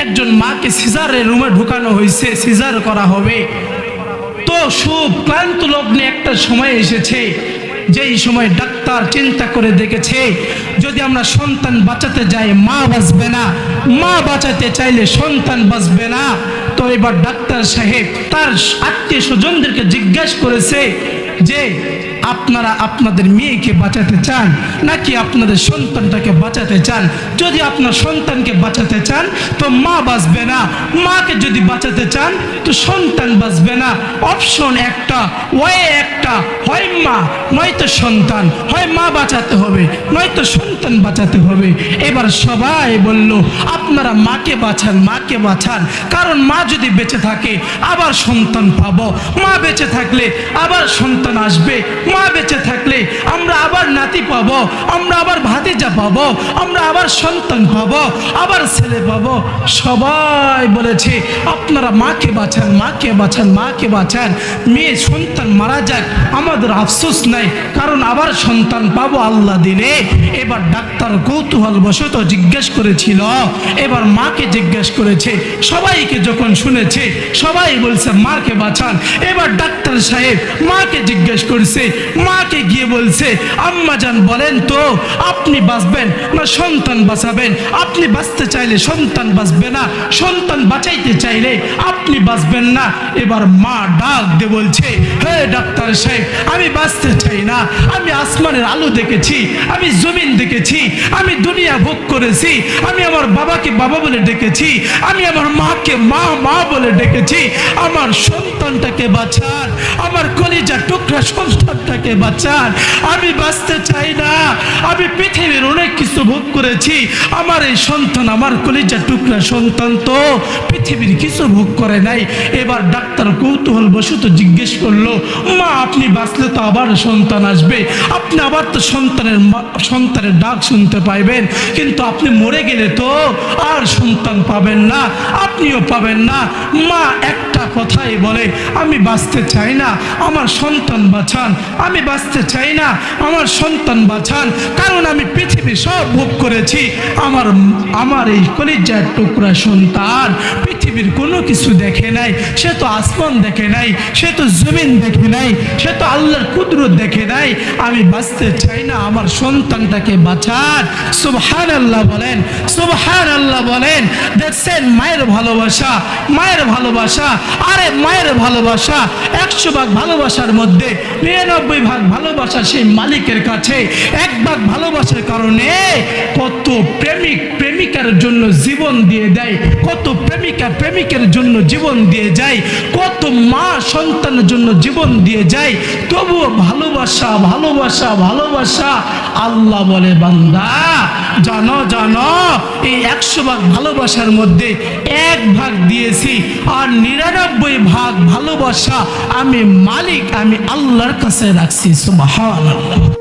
একজন মাকে সিজারের রুমে ঢুকানো হয়েছে, সিজার করা হবে। তো ক্লান্ত লগ্নে একটা সময় এসেছে, যেই সময় ডাক্তার চিন্তা করে দেখেছে যদি আমরা সন্তান বাঁচাতে যাই মা বাঁচবে না, মা বাঁচাতে চাইলে সন্তান বাঁচবে না। তো এবার ডাক্তার সাহেব তার আত্মীয় স্বজনদেরকে জিজ্ঞাসা করেছে যে আপনারা আপনাদের মেয়েকে বাঁচাতে চান নাকি আপনাদের সন্তানটাকে বাঁচাতে চান? যদি আপনার সন্তানকে বাঁচাতে চান তো মা বাঁচবে না, মাকে যদি বাঁচাতে চান তো সন্তান বাঁচবে না। অপশন একটা, ওয়ে একটা, হয় মা নয়তো সন্তান, হয় মা বাঁচাতে হবে নয়তো সন্তান বাঁচাতে হবে। এবার সবাই বলল আপনারা মাকে বাঁচান, মাকে বাঁচান, কারণ মা যদি বেঁচে থাকে আবার সন্তান পাবো, মা বেঁচে থাকলে আবার সন্তান আসবে, মা বেঁচে থাকলে আমরা আবার নাতি পাবো, আমরা আবার ভাতিজা পাবো, আমরা আবার সন্তান পাবো, আবার ছেলে পাবো। সবাই বলেছে আপনারা মাকে বাঁচান, মাকে বাঁচান, মাকে বাঁচান। মেয়ে সন্তান মারা যাক আমাদের আফসোস নাই, কারণ আবার সন্তান পাবো আল্লাহ দিলে। এবার ডাক্তার কৌতূহল বশত জিজ্ঞেস করেছিল, এবার মাকে জিজ্ঞেস করেছে। সবাইকে যখন শুনেছে সবাই বলছে মাকে বাঁচান। এবার ডাক্তার সাহেব মাকে জিজ্ঞেস করছে, মাকে গিয়ে বলছে আম্মা জান বলেন তো আপনি বাঁচবেন না সন্তান বাঁচাবেন? আপনি বাঁচতে চাইলে সন্তান বাঁচবে না, সন্তান বাঁচাইতে চাইলে আপনি বাঁচবেন না। এবার মা ডাক দিয়ে বলছে, হে ডাক্তার সাহেব আমি বাঁচতে চাই না, আমি আসমানের আলো দেখেছি, আমি জমিন দেখেছি, আমি দুনিয়া ভোগ করেছি, আমি আমার বাবাকে বাবা বলে ডেকেছি, আমি আমার মাকে মা মা বলে ডেকেছি। আমার সন্তানটাকে বাঁচান, আমার কলিজা টুকরা সন্তানটাকে বাঁচান। আমি বাঁচতে চাই না, আমি পৃথিবীর অনেক কিছু ভোগ করেছি, আমার এই সন্তান আমার কলিজা টুকরা সন্তান তো পৃথিবীর কিছু ভোগ করে নাই। এবার ডাক্তার কৌতূহল বশত জিজ্ঞেস করলো, মা আপনি বাঁচলে তো আবার সন্তান আসবে, আপনি আবার তো সন্তানের ডাক শুনতে পাইবেন, কিন্তু আপনি মরে গেলে তো আর সন্তান পাবেন না, আপনিও পাবেন না। মা একটা কথাই বলে, আমি বাঁচতে চাই না, আমার সন্তান বাঁচান, আমি বাঁচতে চাই না, আমার সন্তান বাঁচান, কারণ আমি পৃথিবী সব ভোগ করেছি, আমার এই কলিজার টুকরা সন্তান পৃথিবীর কোনো কিছু দেখে নাই, সে তো আসমান দেখে নাই, সে তো জমিন দেখে নাই, সে তো আল্লাহর কুদরত দেখে নাই। আমি বাঁচতে চাই না, আমার সন্তানটাকে বাঁচান। সুবহানাল্লাহ বলেন, সুবহানাল্লাহ বলেন। দেখছেন মায়ের ভালোবাসা, মায়ের ভালোবাসা, আরে মায়ের ভালোবাসা 100 ভাগ ভালোবাসার মধ্যে 99 ভাগ ভালোবাসা সেই মালিকের কাছে। 1 ভাগ ভালোবাসার কারণে কত প্রেমিক প্রেমিকার জন্য জীবন দিয়ে দেয়, কত প্রেমিকা প্রেমিকের জন্য জীবন দিয়ে যায়, কত মা সন্তানের জন্য জীবন দিয়ে যায়, তবুও ভালোবাসা ভালোবাসা ভালোবাসা। আল্লাহ বলে বান্দা জানো জানো এই 100 ভাগ ভালোবাসার মধ্যে 1 ভাগ দিয়েছি, আর 99 ভাগ ভালোবাসা আমি মালিক, আমি আল্লাহর কাছে রাখছি। সুবহানাল্লাহ।